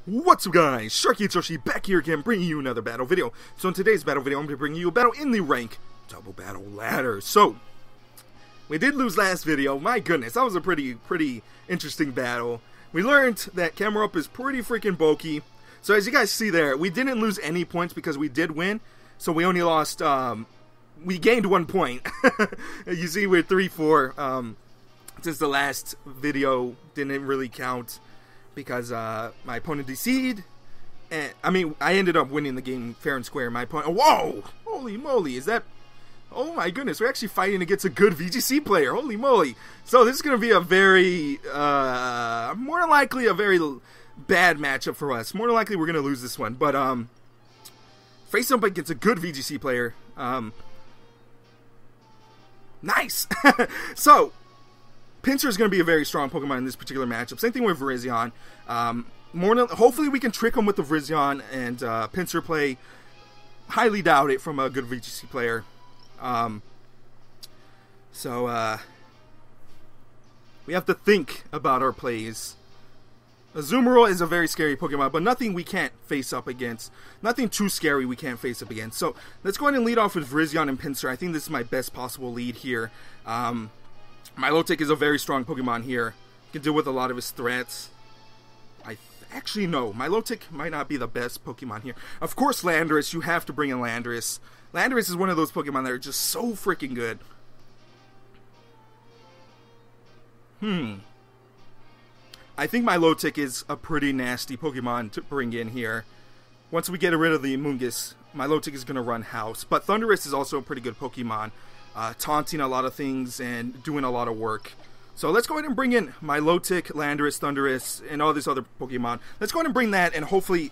What's up guys, sharkeatyoshi back here again bringing you another battle video. So in today's battle video I'm going to bring you a battle in the rank double battle ladder. So, we did lose last video, my goodness, that was a pretty interesting battle. We learned that camera up is pretty freaking bulky. So as you guys see there, we didn't lose any points because we did win. So we only lost, we gained 1 point. You see we're 3-4, since the last video didn't really count. Because my opponent DC'd, and I mean, I ended up winning the game fair and square. My opponent, whoa, holy moly, is that? Oh my goodness, we're actually fighting against a good VGC player. Holy moly! So this is going to be a very, more than likely a very bad matchup for us. More than likely we're going to lose this one. But face up against a good VGC player. Nice. So. Pinsir is going to be a very strong Pokemon in this particular matchup. Same thing with Virizion. Hopefully we can trick him with the Virizion and Pinsir play. Highly doubt it from a good VGC player. We have to think about our plays. Azumarill is a very scary Pokemon, but nothing we can't face up against. Nothing too scary we can't face up against. So let's go ahead and lead off with Virizion and Pinsir. I think this is my best possible lead here. Milotic is a very strong Pokemon here. Can deal with a lot of his threats. Actually, no. Milotic might not be the best Pokemon here. Of course, Landorus. You have to bring in Landorus. Landorus is one of those Pokemon that are just so freaking good. I think Milotic is a pretty nasty Pokemon to bring in here. Once we get rid of the Amoonguss, Milotic is going to run house. But Thundurus is also a pretty good Pokemon. Taunting a lot of things and doing a lot of work. So let's go ahead and bring in Milotic, Landorus, Thundurus, and all these other Pokemon. Let's go ahead and bring that, and hopefully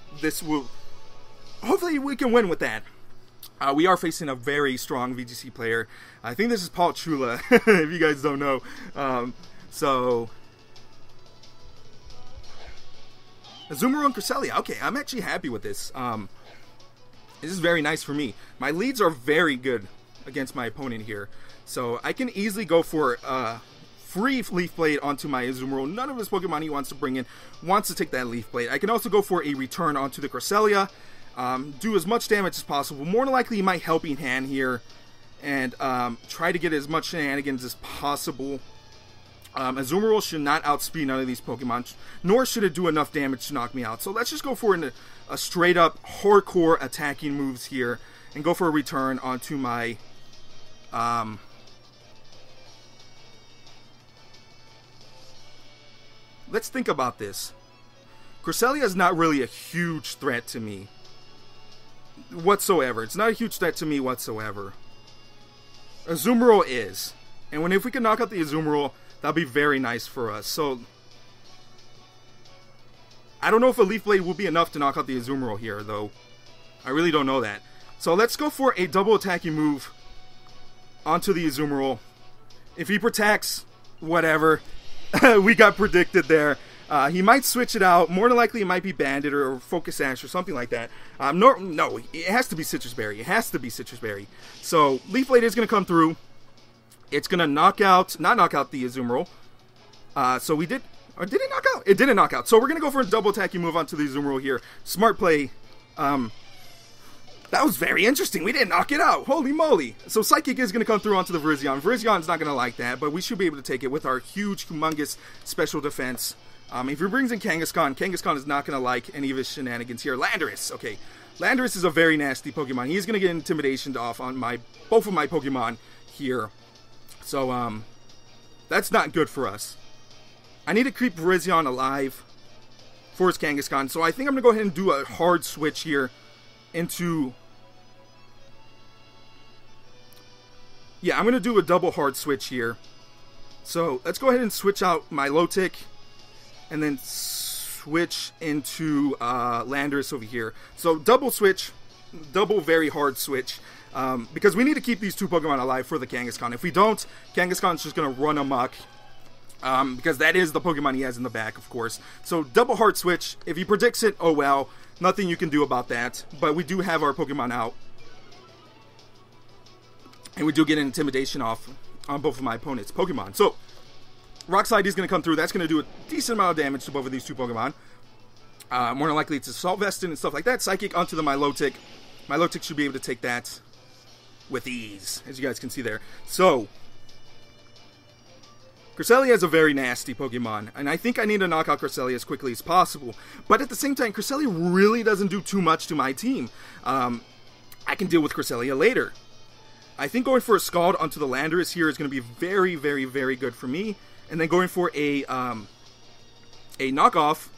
we can win with that. We are facing a very strong VGC player. I think this is Chua, if you guys don't know. Azumarill and Cresselia. Okay, I'm actually happy with this. This is very nice for me. My leads are very good against my opponent here. So I can easily go for free Leaf Blade onto my Azumarill. None of his Pokemon he wants to bring in wants to take that Leaf Blade. I can also go for a return onto the Cresselia. Do as much damage as possible. More than likely my helping hand here. And try to get as much shenanigans as possible. Azumarill should not outspeed none of these Pokemon. Nor should it do enough damage to knock me out. So let's just go for a straight up hardcore attacking moves here. And go for a return onto my let's think about this. Cresselia is not really a huge threat to me whatsoever. It's not a huge threat to me whatsoever. Azumarill is. And if we can knock out the Azumarill, that'll be very nice for us. So I don't know if a Leaf Blade will be enough to knock out the Azumarill here, though. I really don't know that. So let's go for a double attacking move onto the Azumarill. If he protects, whatever. We got predicted there. He might switch it out. More than likely it might be Bandit or Focus Sash or something like that. No, it has to be Citrus Berry. It has to be Citrus Berry. So Leaf Blade is going to come through. It's going to not knock out the Azumarill. So we did, or did it knock out? It didn't knock out. So we're going to go for a double attacking move onto the Azumarill here. Smart play. That was very interesting. We didn't knock it out. Holy moly. So Psychic is going to come through onto the Virizion. Virizion's not going to like that, but we should be able to take it with our huge, humongous special defense. If he brings in Kangaskhan, Kangaskhan is not going to like any of his shenanigans here. Landorus. Okay. Landorus is a very nasty Pokemon. He's going to get Intimidation off on both of my Pokemon here. So, that's not good for us. I need to keep Virizion alive for his Kangaskhan. So I think I'm going to go ahead and do a hard switch here into... Yeah, I'm going to do a double hard switch here. So, let's go ahead and switch out Milotic. And then switch into Landorus over here. So, double switch. Double very hard switch. Because we need to keep these two Pokemon alive for the Kangaskhan. If we don't, Kangaskhan's just going to run amok. Because that is the Pokemon he has in the back, of course. So, double hard switch. If he predicts it, oh well. Nothing you can do about that. But we do have our Pokemon out. And we do get an Intimidation off on both of my opponent's Pokemon. So, Rock Slide is going to come through. That's going to do a decent amount of damage to both of these two Pokemon. More than likely it's Assault Vested and stuff like that. Psychic onto the Milotic. Milotic should be able to take that with ease, as you guys can see there. So, Cresselia is a very nasty Pokemon, and I think I need to knock out Cresselia as quickly as possible. But at the same time, Cresselia really doesn't do too much to my team. I can deal with Cresselia later. I think going for a Scald onto the Landorus here is going to be very, very, very good for me. And then going for a knockoff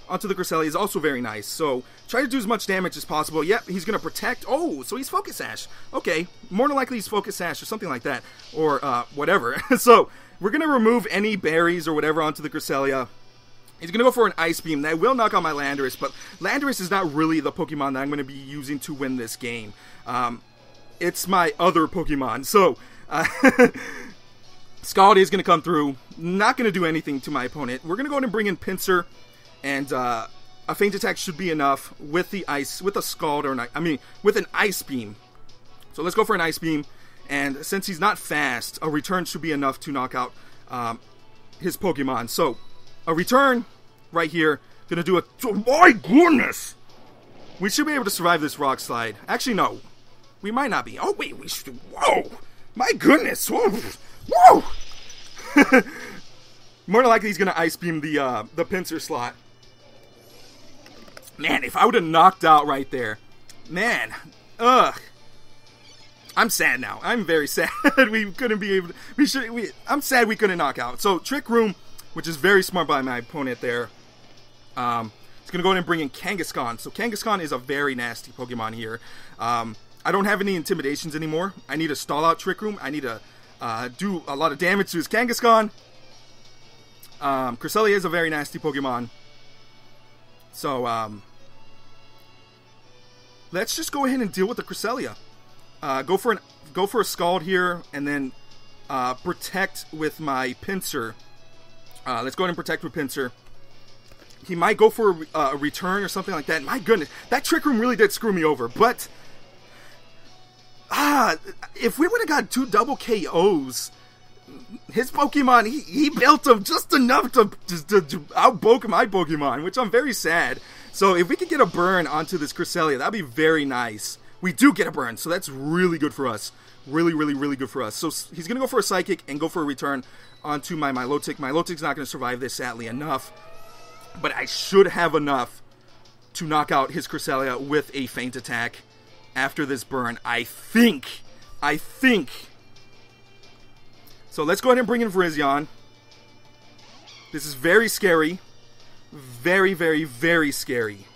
onto the Cresselia is also very nice. So, try to do as much damage as possible. Yep, he's going to protect. Oh, so he's Focus Sash. Okay, more than likely he's Focus Sash or something like that. Or whatever. So, we're going to remove any berries or whatever onto the Cresselia. He's going to go for an Ice Beam. That will knock out my Landorus, but Landorus is not really the Pokemon that I'm going to be using to win this game. It's my other Pokemon. So, Scald is going to come through. Not going to do anything to my opponent. We're going to go ahead and bring in Pinsir, and a Feint Attack should be enough with the Ice, with a Scald, or with an Ice Beam. So let's go for an Ice Beam, and since he's not fast, a Return should be enough to knock out his Pokemon. So, a Return right here, going to do a... Oh my goodness! We should be able to survive this Rock Slide. Actually, no. We might not be. Oh, wait, we should... Whoa! My goodness! Whoa! Whoa! More than likely, he's going to Ice Beam the Pinsir slot. Man, if I would have knocked out right there. Man. Ugh. I'm sad now. I'm very sad we couldn't be able to... I'm sad we couldn't knock out. So, Trick Room, which is very smart by my opponent there. It's going to go ahead and bring in Kangaskhan. So, Kangaskhan is a very nasty Pokemon here. I don't have any Intimidations anymore. I need to stall out Trick Room. I need to do a lot of damage to his Kangaskhan. Cresselia is a very nasty Pokemon. So, let's just go ahead and deal with the Cresselia. Go for a Scald here, and then protect with my Pinsir. Let's go ahead and protect with Pinsir. He might go for a Return or something like that. My goodness, that Trick Room really did screw me over. But if we would have got 2 double KOs, his Pokemon, he built them just enough to outbulk my Pokemon, which I'm very sad. So if we could get a burn onto this Cresselia, that'd be very nice. We do get a burn, so that's really good for us. Really, really, really good for us. So he's going to go for a Psychic and go for a Return onto my Milotic. Milotic's not going to survive this, sadly enough. But I should have enough to knock out his Cresselia with a Feint Attack after this burn. I think. So let's go ahead and bring in Virizion. This is very scary. Very, very, very scary.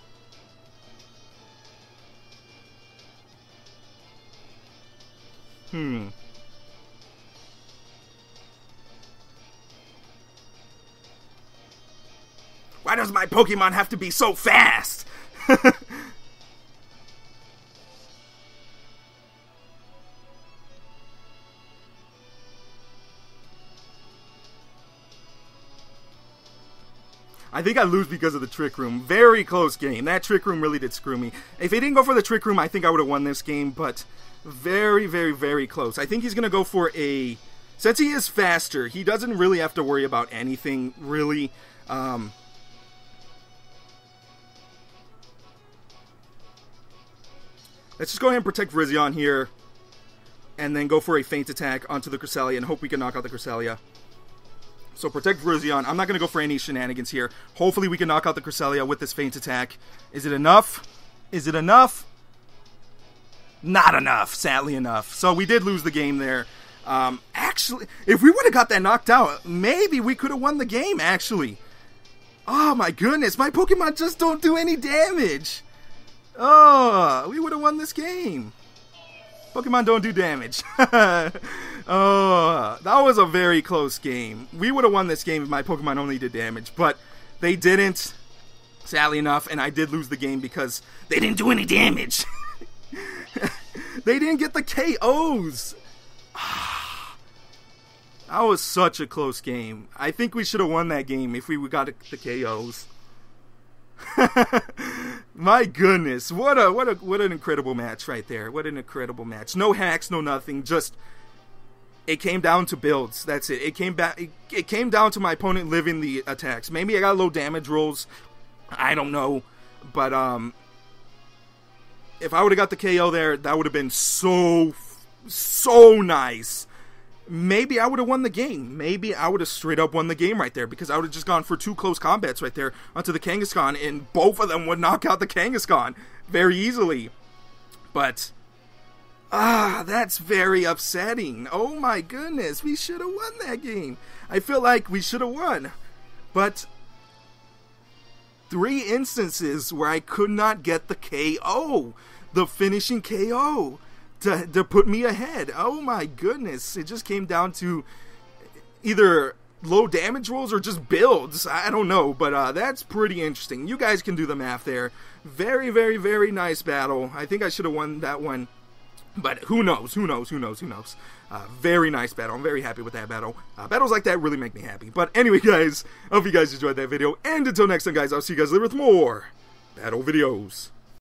Why does my Pokemon have to be so fast? I think I lose because of the Trick Room. Very close game. That Trick Room really did screw me. If he didn't go for the Trick Room, I think I would have won this game, but very, very, very close. I think he's going to go for a... Since he is faster, he doesn't really have to worry about anything, really. Let's just go ahead and protect Virizion here, and then go for a Feint Attack onto the Cresselia and hope we can knock out the Cresselia. So protect Virizion. I'm not going to go for any shenanigans here. Hopefully we can knock out the Cresselia with this Feint Attack. Is it enough? Is it enough? Not enough, sadly enough. So we did lose the game there. Actually, if we would have got that knocked out, maybe we could have won the game, actually. Oh my goodness, my Pokemon just don't do any damage. Oh, we would have won this game. Pokemon don't do damage. Oh, that was a very close game. We would have won this game if my Pokemon only did damage, but they didn't, sadly enough, and I did lose the game because they didn't do any damage. They didn't get the KOs. That was such a close game. I think we should have won that game if we got the KOs. My goodness, what an incredible match right there. What an incredible match. No hacks, no nothing. Just it came down to builds. That's it. It came down to my opponent living the attacks. Maybe I got low damage rolls. I don't know. But, if I would have got the KO there, that would have been so nice. Maybe I would have won the game. Maybe I would have straight up won the game right there, because I would have just gone for 2 close combats right there onto the Kangaskhan, and both of them would knock out the Kangaskhan very easily. But, that's very upsetting. Oh my goodness, we should have won that game. I feel like we should have won. But 3 instances where I could not get the KO, the finishing KO, to put me ahead. Oh my goodness, it just came down to either low damage rolls or just builds. I don't know, but that's pretty interesting. You guys can do the math there. Very, very, very nice battle. I think I should have won that one, but who knows, who knows. Very nice battle. I'm very happy with that battle. Battles like that really make me happy. But anyway, guys, I hope you guys enjoyed that video, and until next time, guys, I'll see you guys later with more battle videos.